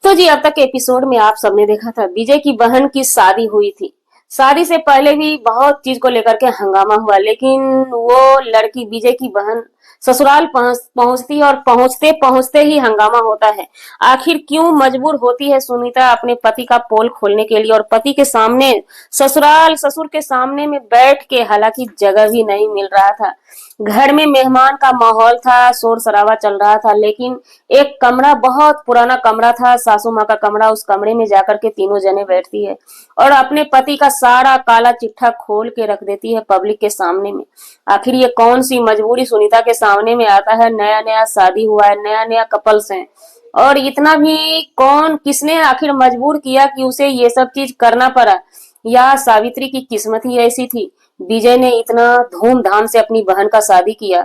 तो जी अब तक के एपिसोड में आप सबने देखा था विजय की बहन की शादी हुई थी। शादी से पहले भी बहुत चीज को लेकर के हंगामा हुआ, लेकिन वो लड़की विजय की बहन ससुराल पहुंचती है और पहुंचते पहुंचते ही हंगामा होता है। आखिर क्यों मजबूर होती है सुनीता अपने पति का पोल खोलने के लिए, और पति के सामने ससुराल ससुर के सामने में बैठ के, हालांकि जगह भी नहीं मिल रहा था। घर में मेहमान का माहौल था, शोर शराबा चल रहा था, लेकिन एक कमरा, बहुत पुराना कमरा था, सासू माँ का कमरा, उस कमरे में जाकर के तीनों जने बैठती है और अपने पति का सारा काला चिट्ठा खोल के रख देती है पब्लिक के सामने में। आखिर ये कौन सी मजबूरी सुनीता के सामने में आता है? नया नया शादी हुआ है, नया नया कपल्स हैं, और इतना भी कौन, किसने आखिर मजबूर किया कि उसे ये सब चीज करना पड़ा? या सावित्री की किस्मत ही ऐसी थी? विजय ने इतना धूमधाम से अपनी बहन का शादी किया,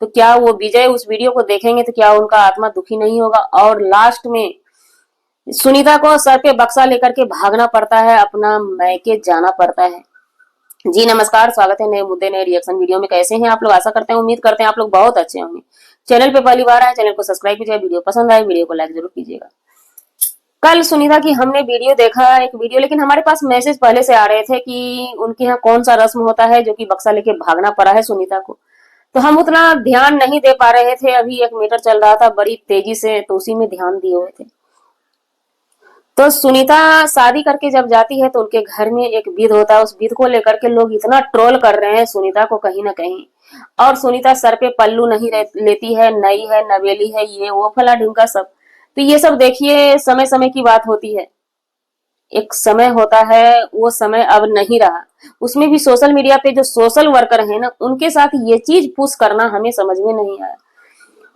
तो क्या वो विजय उस वीडियो को देखेंगे तो क्या उनका आत्मा दुखी नहीं होगा? और लास्ट में सुनीता को सर पे बक्सा लेकर के भागना पड़ता है, अपना मैके जाना पड़ता है। जी नमस्कार, स्वागत है नए मुद्दे नए रिएक्शन वीडियो में। कैसे हैं आप लोग? आशा करते हैं, उम्मीद करते हैं आप लोग बहुत अच्छे होंगे। चैनल पे पहली बार आए, चैनल को सब्सक्राइब कीजिए। वीडियो पसंद आए वीडियो को लाइक जरूर कीजिएगा। कल सुनीता की हमने वीडियो देखा, एक वीडियो, लेकिन हमारे पास मैसेज पहले से आ रहे थे कि उनके यहाँ कौन सा रस्म होता है जो कि बक्सा लेके भागना पड़ा है सुनीता को। तो हम उतना ध्यान नहीं दे पा रहे थे। अभी एक मीटर चल रहा था बड़ी तेजी से, तो उसी में ध्यान दिए हुए थे। तो सुनीता शादी करके जब जाती है तो उनके घर में एक विध होता है। उस विध को लेकर के लोग इतना ट्रोल कर रहे हैं सुनीता को कहीं ना कहीं। और सुनीता सर पे पल्लू नहीं लेती है, नई है, नवेली है, ये वो फला ढिमका सब। तो ये सब देखिए समय समय की बात होती है। एक समय होता है, वो समय अब नहीं रहा। उसमें भी सोशल मीडिया पे जो सोशल वर्कर है ना, उनके साथ ये चीज पुश करना हमें समझ में नहीं आया।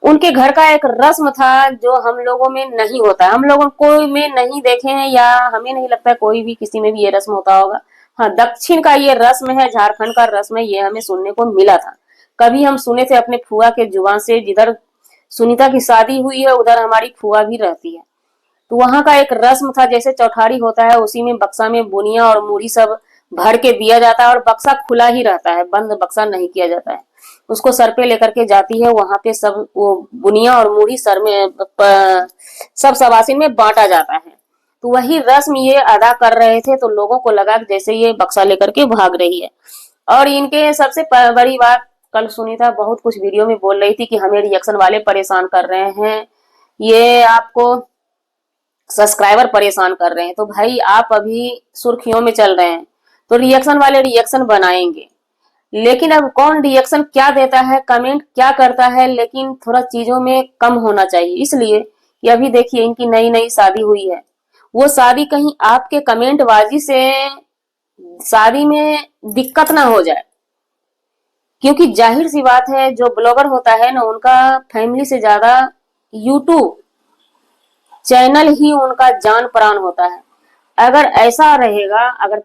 उनके घर का एक रस्म था जो हम लोगों में नहीं होता है, हम लोगों कोई में नहीं देखे हैं, या हमें नहीं लगता कोई भी किसी में भी ये रस्म होता होगा। हाँ, दक्षिण का ये रस्म है, झारखंड का रस्म है, ये हमें सुनने को मिला था। कभी हम सुने थे अपने फुआ के जुबान से, जिधर सुनीता की शादी हुई है उधर हमारी फुआ भी रहती है। तो वहां का एक रस्म था, जैसे चौठारी होता है उसी में बक्सा में बुनिया और मूढ़ी सब भर के दिया जाता है, और बक्सा खुला ही रहता है, बंद बक्सा नहीं किया जाता है। उसको सर पे लेकर के जाती है, वहां पे सब वो बुनिया और मूढ़ी सर में सब सवासिन में बांटा जाता है। तो वही रस्म ये अदा कर रहे थे, तो लोगों को लगा जैसे ये बक्सा लेकर के भाग रही है। और इनके सबसे बड़ी बात, कल सुनीता बहुत कुछ वीडियो में बोल रही थी कि हमें रिएक्शन वाले परेशान कर रहे हैं, ये आपको सब्सक्राइबर परेशान कर रहे हैं। तो भाई आप अभी सुर्खियों में चल रहे हैं, तो रिएक्शन वाले रिएक्शन बनाएंगे, लेकिन अब कौन रिएक्शन क्या देता है, कमेंट क्या करता है, लेकिन थोड़ा चीजों में कम होना चाहिए। इसलिए कि अभी देखिए इनकी नई नई शादी हुई है, वो शादी कहीं आपके कमेंट बाजी से शादी में दिक्कत ना हो जाए। क्योंकि जाहिर सी बात है, जो ब्लॉगर होता है ना, उनका फैमिली से ज्यादा यूट्यूब चैनल ही उनका जान प्राण होता है। अगर ऐसा रहेगा, अगर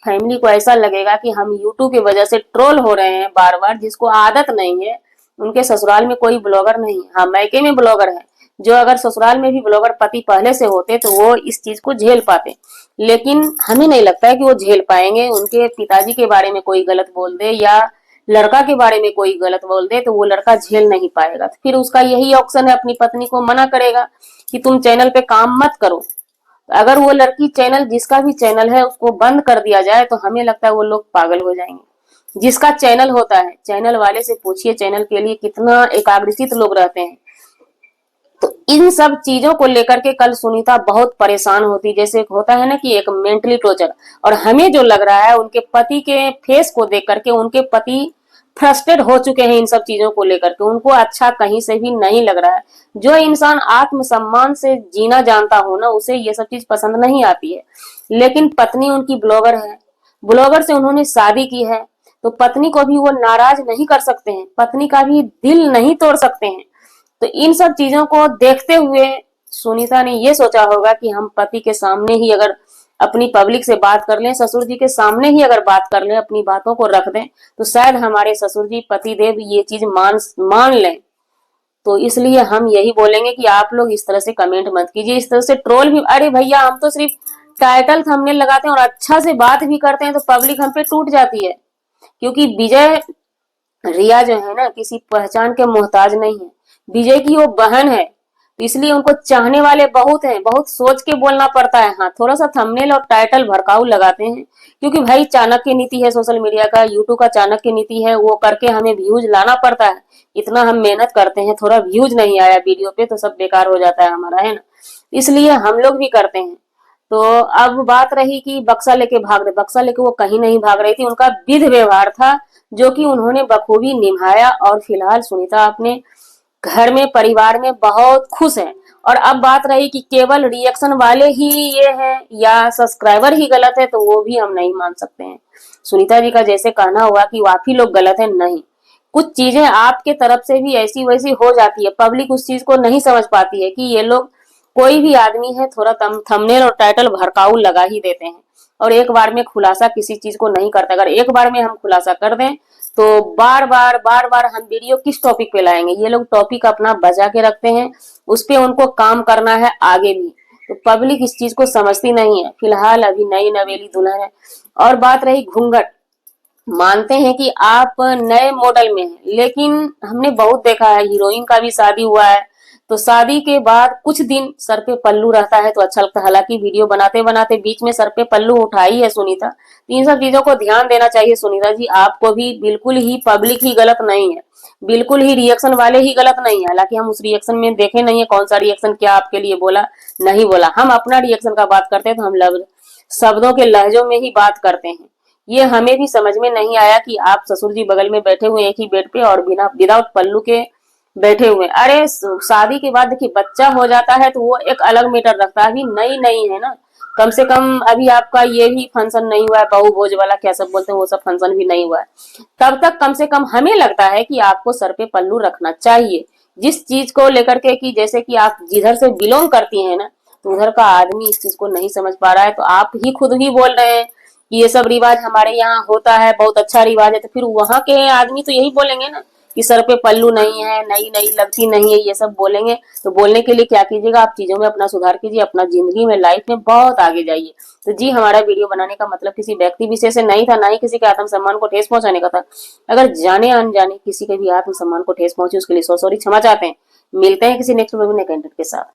फैमिली को ऐसा लगेगा कि हम यूट्यूब की वजह से ट्रोल हो रहे हैं बार बार, जिसको आदत नहीं है, उनके ससुराल में कोई ब्लॉगर नहीं है, हाँ मैके में ब्लॉगर है, जो अगर ससुराल में भी ब्लॉगर पति पहले से होते तो वो इस चीज को झेल पाते। लेकिन हमें नहीं लगता है कि वो झेल पाएंगे। उनके पिताजी के बारे में कोई गलत बोल दे या लड़का के बारे में कोई गलत बोल दे, तो वो लड़का झेल नहीं पाएगा। तो फिर उसका यही ऑप्शन है, अपनी पत्नी को मना करेगा कि तुम चैनल पे काम मत करो। अगर वो लड़की चैनल, जिसका भी चैनल है, उसको बंद कर दिया जाए, तो हमें लगता है वो लोग पागल हो जाएंगे। जिसका चैनल होता है, चैनल वाले से पूछिए चैनल के लिए कितना एकाग्रचित लोग रहते हैं। तो इन सब चीजों को लेकर के कल सुनीता बहुत परेशान होती, जैसे एक होता है ना कि एक मेंटली टॉर्चर। और हमें जो लग रहा है, उनके पति के फेस को देख करके, उनके पति फ्रस्ट्रेट हो चुके हैं इन सब चीजों को लेकर के, उनको अच्छा कहीं से भी नहीं लग रहा है। जो इंसान आत्मसम्मान से जीना जानता हो ना, उसे ये सब चीज पसंद नहीं आती है। लेकिन पत्नी उनकी ब्लॉगर है, ब्लॉगर से उन्होंने शादी की है, तो पत्नी को भी वो नाराज नहीं कर सकते हैं, पत्नी का भी दिल नहीं तोड़ सकते हैं। तो इन सब चीजों को देखते हुए सुनीता ने ये सोचा होगा कि हम पति के सामने ही अगर अपनी पब्लिक से बात कर लें, ससुर जी के सामने ही अगर बात कर लें, अपनी बातों को रख दें, तो शायद हमारे ससुर जी पति देव ये चीज मान लें। तो इसलिए हम यही बोलेंगे कि आप लोग इस तरह से कमेंट मत कीजिए, इस तरह से ट्रोल भी। अरे भैया, हम तो सिर्फ टाइटल थंबनेल लगाते हैं और अच्छा से बात भी करते हैं, तो पब्लिक हम पे टूट जाती है। क्योंकि विजय, रिया जो है ना, किसी पहचान के मोहताज नहीं है। विजय की वो बहन है, तो इसलिए उनको चाहने वाले बहुत हैं, बहुत सोच के बोलना पड़ता है। हाँ, थोड़ा सा थंबनेल और टाइटल भड़काऊ लगाते हैं, क्योंकि भाई चाणक्य नीति है सोशल मीडिया का, यूट्यूब का चाणक्य नीति है, वो करके हमें व्यूज लाना पड़ता है। इतना हम मेहनत करते हैं, थोड़ा व्यूज नहीं आया वीडियो पे तो सब बेकार हो जाता है हमारा, है ना। इसलिए हम लोग भी करते हैं। तो अब बात रही कि बक्सा लेके भाग रहे, बक्सा लेके वो कहीं नहीं भाग रही थी, उनका विध व्यवहार था जो कि उन्होंने बखूबी निभाया। और फिलहाल सुनीता अपने घर में, परिवार में बहुत खुश है। और अब बात रही कि केवल रिएक्शन वाले ही ये हैं या सब्सक्राइबर ही गलत है, तो वो भी हम नहीं मान सकते हैं। सुनीता जी का जैसे कहना हुआ कि आप ही लोग गलत है, नहीं, कुछ चीजें आपके तरफ से भी ऐसी वैसी हो जाती है, पब्लिक उस चीज को नहीं समझ पाती है कि ये लोग, कोई भी आदमी है, थोड़ा थंबनेल और टाइटल भड़काऊ लगा ही देते हैं और एक बार में खुलासा किसी चीज को नहीं करते। अगर एक बार में हम खुलासा कर दें तो बार बार हम वीडियो किस टॉपिक पे लाएंगे। ये लोग टॉपिक अपना बचा के रखते हैं, उस पे उनको काम करना है आगे भी। तो पब्लिक इस चीज को समझती नहीं है। फिलहाल अभी नई नवेली दुल्हन है। और बात रही घूंघट, मानते हैं कि आप नए मॉडल में हैं, लेकिन हमने बहुत देखा है, हीरोइन का भी शादी हुआ है तो शादी के बाद कुछ दिन सर पे पल्लू रहता है तो अच्छा लगता है। हालांकि वीडियो बनाते बनाते बीच में सर पे पल्लू उठाई है सुनीता। तो इन सब चीजों को ध्यान देना चाहिए सुनीता जी, आपको भी। बिल्कुल ही पब्लिक ही गलत नहीं है, बिल्कुल ही रिएक्शन वाले ही गलत नहीं है। हालांकि हम उस रिएक्शन में देखे नहीं है कौन सा रिएक्शन क्या आपके लिए बोला नहीं बोला, हम अपना रिएक्शन का बात करते हैं तो हम शब्दों के लहजों में ही बात करते हैं। ये हमें भी समझ में नहीं आया कि आप ससुर जी बगल में बैठे हुए एक ही बेड पे और बिना विदाउट पल्लू के बैठे हुए। अरे शादी के बाद देखिए बच्चा हो जाता है तो वो एक अलग मैटर रखता है, अभी नई नई है ना। कम से कम अभी आपका ये भी फंक्शन नहीं हुआ है, बहू भोज वाला क्या सब बोलते हैं, वो सब फंक्शन भी नहीं हुआ है। तब तक कम से कम हमें लगता है कि आपको सर पे पल्लू रखना चाहिए। जिस चीज को लेकर के कि जैसे कि आप जिधर से बिलोंग करती हैं ना, तो उधर का आदमी इस चीज को नहीं समझ पा रहा है। तो आप ही खुद ही बोल रहे हैं कि ये सब रिवाज हमारे यहाँ होता है, बहुत अच्छा रिवाज है, तो फिर वहां के आदमी तो यही बोलेंगे ना कि सर पे पल्लू नहीं है, नई नई लगती नहीं है, ये सब बोलेंगे। तो बोलने के लिए क्या कीजिएगा, आप चीजों में अपना सुधार कीजिए, अपना जिंदगी में, लाइफ में बहुत आगे जाइए। तो जी, हमारा वीडियो बनाने का मतलब किसी व्यक्ति विशेष से नहीं था, ना ही किसी के आत्मसम्मान को ठेस पहुंचाने का था। अगर जाने अनजाने किसी के भी आत्मसम्मान को ठेस पहुंची उसके लिए सॉरी, क्षमा चाहते हैं। मिलते हैं किसी नेक्स्ट वीडियो में नए कंटेंट के साथ।